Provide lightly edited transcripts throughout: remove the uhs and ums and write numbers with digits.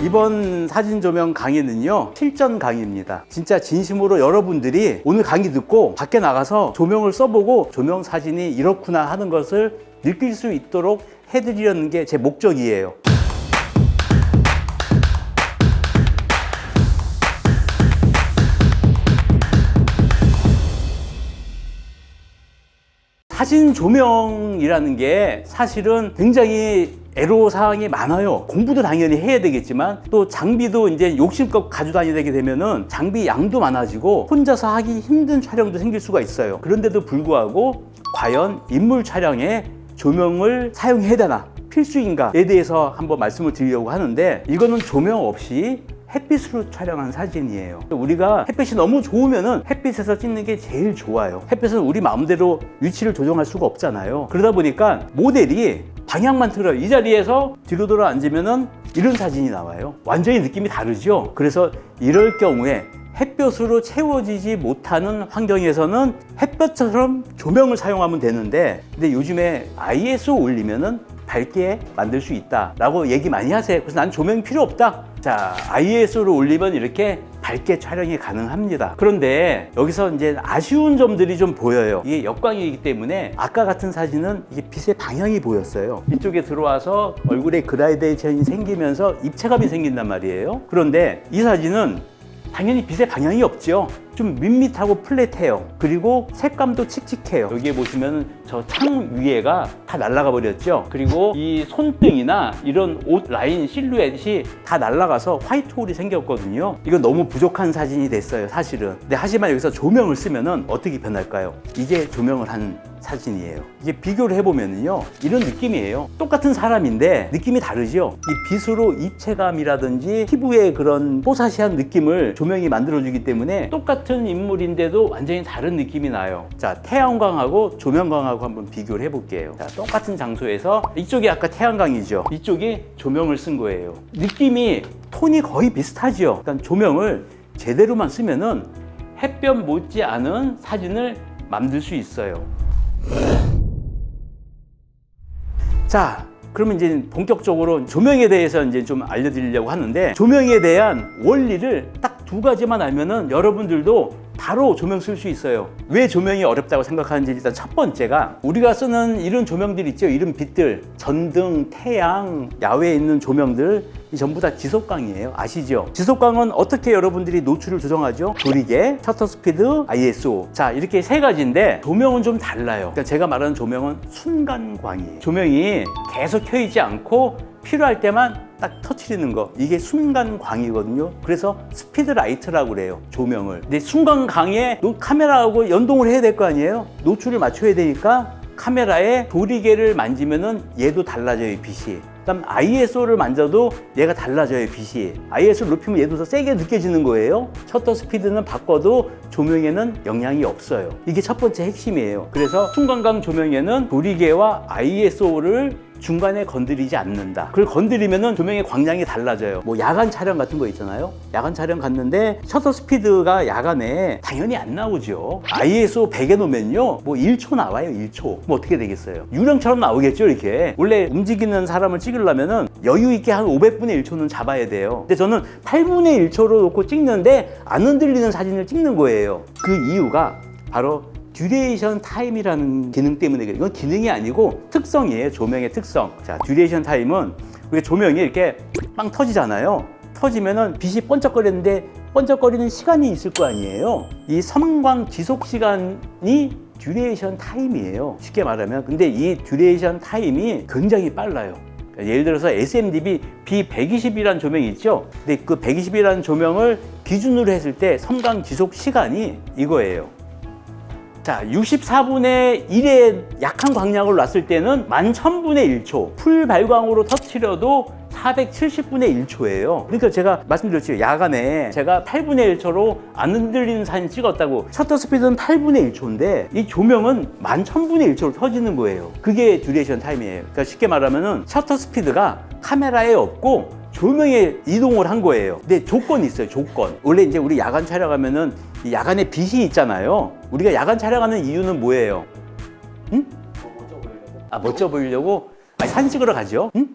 이번 사진 조명 강의는요, 실전 강의입니다. 진짜 진심으로 여러분들이 오늘 강의 듣고 밖에 나가서 조명을 써보고 조명 사진이 이렇구나 하는 것을 느낄 수 있도록 해드리려는 게 제 목적이에요. 사진 조명이라는 게 사실은 굉장히 애로사항이 많아요. 공부도 당연히 해야 되겠지만 또 장비도 이제 욕심껏 가지고 다니게 되면은 장비 양도 많아지고 혼자서 하기 힘든 촬영도 생길 수가 있어요. 그런데도 불구하고 과연 인물 촬영에 조명을 사용해야 되나, 필수인가에 대해서 한번 말씀을 드리려고 하는데, 이거는 조명 없이 햇빛으로 촬영한 사진이에요. 우리가 햇빛이 너무 좋으면은 햇빛에서 찍는 게 제일 좋아요. 햇빛은 우리 마음대로 위치를 조정할 수가 없잖아요. 그러다 보니까 모델이 방향만 틀어요. 이 자리에서 뒤로 돌아 앉으면은 이런 사진이 나와요. 완전히 느낌이 다르죠. 그래서 이럴 경우에 햇볕으로 채워지지 못하는 환경에서는 햇볕처럼 조명을 사용하면 되는데, 근데 요즘에 ISO 올리면은 밝게 만들 수 있다라고 얘기 많이 하세요. 그래서 난 조명이 필요 없다. 자, ISO를 올리면 이렇게 밝게 촬영이 가능합니다. 그런데 여기서 이제 아쉬운 점들이 좀 보여요. 이게 역광이기 때문에 아까 같은 사진은 이게 빛의 방향이 보였어요. 이쪽에 들어와서 얼굴에 그라데이션이 생기면서 입체감이 생긴단 말이에요. 그런데 이 사진은 당연히 빛의 방향이 없죠. 좀 밋밋하고 플랫해요. 그리고 색감도 칙칙해요. 여기에 보시면 저 창 위에가 다 날아가 버렸죠. 그리고 이 손등이나 이런 옷 라인 실루엣이 다 날아가서 화이트 홀이 생겼거든요. 이거 너무 부족한 사진이 됐어요, 사실은. 근데 하지만 여기서 조명을 쓰면은 어떻게 변할까요? 이게 조명을 한 사진이에요. 이게 비교를 해보면요, 이런 느낌이에요. 똑같은 사람인데 느낌이 다르죠. 이 빛으로 입체감이라든지 피부의 그런 뽀사시한 느낌을 조명이 만들어주기 때문에 똑같은 인물인데도 완전히 다른 느낌이 나요. 자, 태양광하고 조명광하고 한번 비교를 해볼게요. 자, 똑같은 장소에서 이쪽이 아까 태양광이죠. 이쪽이 조명을 쓴 거예요. 느낌이 톤이 거의 비슷하죠. 그러니까 조명을 제대로만 쓰면은 햇볕 못지않은 사진을 만들 수 있어요. 자, 그러면 이제 본격적으로 조명에 대해서 이제 좀 알려드리려고 하는데, 조명에 대한 원리를 딱 두 가지만 알면은 여러분들도 바로 조명 쓸 수 있어요. 왜 조명이 어렵다고 생각하는지, 일단 첫 번째가 우리가 쓰는 이런 조명들 있죠. 이런 빛들, 전등, 태양, 야외에 있는 조명들, 이 전부 다 지속광이에요. 아시죠? 지속광은 어떻게 여러분들이 노출을 조정하죠? 조리개, 셔터 스피드, ISO. 자, 이렇게 세 가지인데 조명은 좀 달라요. 그러니까 제가 말하는 조명은 순간광이에요. 조명이 계속 켜 있지 않고 필요할 때만 딱 터트리는 거, 이게 순간광이거든요. 그래서 스피드 라이트라고 그래요, 조명을. 근데 순간광에 카메라하고 연동을 해야 될 거 아니에요. 노출을 맞춰야 되니까 카메라에 조리개를 만지면은 얘도 달라져요, 빛이. 그다음 ISO를 만져도 얘가 달라져요, 빛이. ISO를 높이면 얘도 더 세게 느껴지는 거예요. 셔터 스피드는 바꿔도 조명에는 영향이 없어요. 이게 첫 번째 핵심이에요. 그래서 순간광 조명에는 조리개와 ISO를 중간에 건드리지 않는다. 그걸 건드리면은 조명의 광량이 달라져요. 뭐 야간 촬영 같은 거 있잖아요. 야간 촬영 갔는데 셔터 스피드가 야간에 당연히 안 나오죠. ISO 100에 놓으면요, 뭐 1초 나와요, 1초. 뭐 어떻게 되겠어요? 유령처럼 나오겠죠, 이렇게. 원래 움직이는 사람을 찍으려면은 여유 있게 한 500분의 1초는 잡아야 돼요. 근데 저는 8분의 1초로 놓고 찍는데 안 흔들리는 사진을 찍는 거예요. 그 이유가 바로 듀레이션 타임이라는 기능 때문에 그래요. 이건 기능이 아니고 특성이에요, 조명의 특성. 자, 듀레이션 타임은 우리가 조명이 이렇게 빵 터지잖아요. 터지면은 빛이 번쩍거리는데 번쩍거리는 시간이 있을 거 아니에요. 이 섬광 지속 시간이 듀레이션 타임이에요, 쉽게 말하면. 근데 이 듀레이션 타임이 굉장히 빨라요. 예를 들어서 SMDB B120이라는 조명이 있죠. 근데 그 120이라는 조명을 기준으로 했을 때 섬광 지속 시간이 이거예요. 자, 64분의 1의 약한 광량을 놨을 때는 11,000분의 1초, 풀 발광으로 터뜨려도 470분의 1초예요. 그러니까 제가 말씀드렸죠. 야간에 제가 8분의 1초로 안 흔들리는 사진 찍었다고. 셔터 스피드는 8분의 1초인데 이 조명은 11,000분의 1초로 터지는 거예요. 그게 듀레이션 타임이에요. 그러니까 쉽게 말하면은 셔터 스피드가 카메라에 없고 조명에 이동을 한 거예요. 근데 조건이 있어요, 조건. 원래 이제 우리 야간 촬영하면은 이 야간에 빛이 있잖아요. 우리가 야간 촬영하는 이유는 뭐예요? 응? 멋져 보이려고? 멋져 보이려고? 아니, 사진 찍으러 가죠. 응?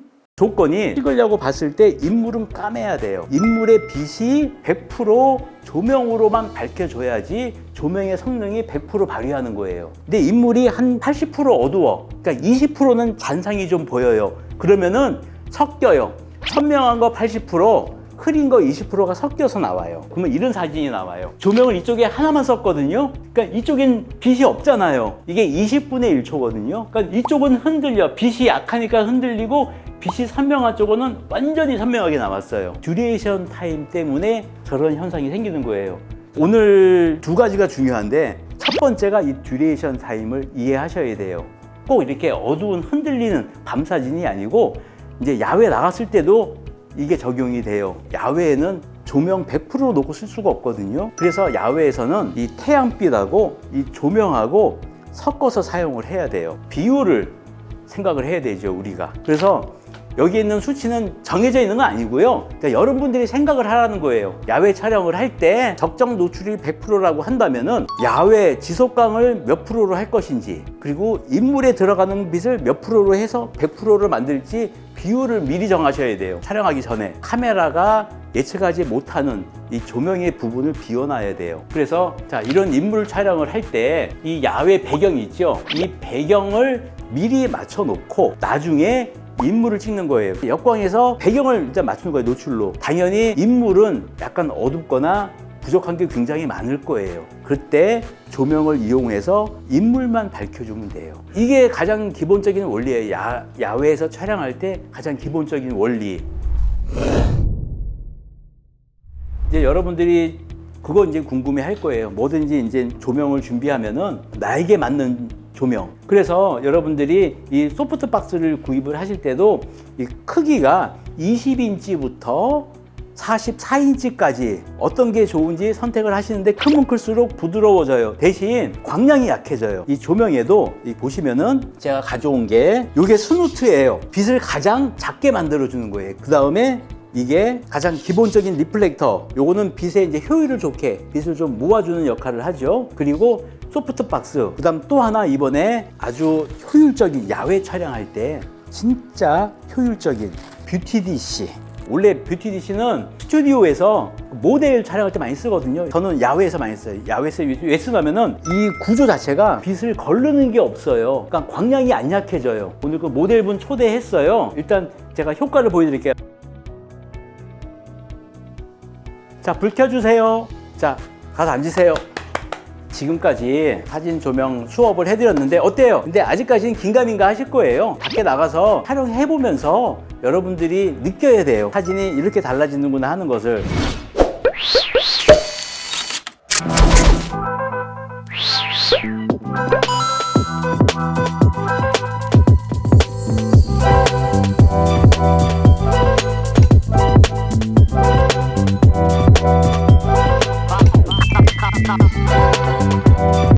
조건이 찍으려고 봤을 때 인물은 까매야 돼요. 인물의 빛이 100% 조명으로만 밝혀줘야지 조명의 성능이 100% 발휘하는 거예요. 근데 인물이 한 80% 어두워. 그러니까 20%는 잔상이 좀 보여요. 그러면은 섞여요. 선명한 거 80%, 흐린 거 20%가 섞여서 나와요. 그러면 이런 사진이 나와요. 조명을 이쪽에 하나만 썼거든요. 그러니까 이쪽엔 빛이 없잖아요. 이게 20분의 1초거든요. 그러니까 이쪽은 흔들려. 빛이 약하니까 흔들리고 빛이 선명한 쪽은 완전히 선명하게 나왔어요. 듀레이션 타임 때문에 저런 현상이 생기는 거예요. 오늘 두 가지가 중요한데 첫 번째가 이 듀레이션 타임을 이해하셔야 돼요. 꼭 이렇게 어두운 흔들리는 밤 사진이 아니고 이제 야외 나갔을 때도 이게 적용이 돼요. 야외에는 조명 100% 놓고 쓸 수가 없거든요. 그래서 야외에서는 이 태양빛하고 이 조명하고 섞어서 사용을 해야 돼요. 비율을 생각을 해야 되죠, 우리가. 그래서 여기 있는 수치는 정해져 있는 건 아니고요. 그러니까 여러분들이 생각을 하라는 거예요. 야외 촬영을 할 때 적정 노출이 100%라고 한다면은 야외 지속광을 몇 프로로 할 것인지, 그리고 인물에 들어가는 빛을 몇 프로로 해서 100%를 만들지 비율을 미리 정하셔야 돼요. 촬영하기 전에 카메라가 예측하지 못하는 이 조명의 부분을 비워놔야 돼요. 그래서 자, 이런 인물 촬영을 할 때 이 야외 배경이 있죠. 이 배경을 미리 맞춰 놓고 나중에 인물을 찍는 거예요. 역광에서 배경을 일단 맞추는 거예요, 노출로. 당연히 인물은 약간 어둡거나 부족한 게 굉장히 많을 거예요. 그때 조명을 이용해서 인물만 밝혀주면 돼요. 이게 가장 기본적인 원리예요. 야외에서 촬영할 때 가장 기본적인 원리. 이제 여러분들이 그거 이제 궁금해 할 거예요. 뭐든지 이제 조명을 준비하면은 나에게 맞는 조명. 그래서 여러분들이 이 소프트 박스를 구입을 하실 때도 이 크기가 20인치부터 44인치까지 어떤 게 좋은지 선택을 하시는데 크면 클수록 부드러워져요. 대신 광량이 약해져요. 이 조명에도 보시면은 제가 가져온 게 이게 스누트예요. 빛을 가장 작게 만들어 주는 거예요. 그 다음에 이게 가장 기본적인 리플렉터, 요거는 빛의 이제 효율을 좋게 빛을 좀 모아주는 역할을 하죠. 그리고 소프트 박스, 그 다음 또 하나 이번에 아주 효율적인 야외 촬영할 때 진짜 효율적인 뷰티 DC. 원래 뷰티 DC는 스튜디오에서 모델 촬영할 때 많이 쓰거든요. 저는 야외에서 많이 써요. 야외에서 왜 쓰냐면은 이 구조 자체가 빛을 거르는 게 없어요. 그러니까 광량이 안 약해져요. 오늘 그 모델분 초대했어요. 일단 제가 효과를 보여드릴게요. 자, 불 켜주세요. 자, 가서 앉으세요. 지금까지 사진 조명 수업을 해드렸는데 어때요? 근데 아직까지는 긴가민가 하실 거예요. 밖에 나가서 촬영해보면서 여러분들이 느껴야 돼요. 사진이 이렇게 달라지는구나 하는 것을.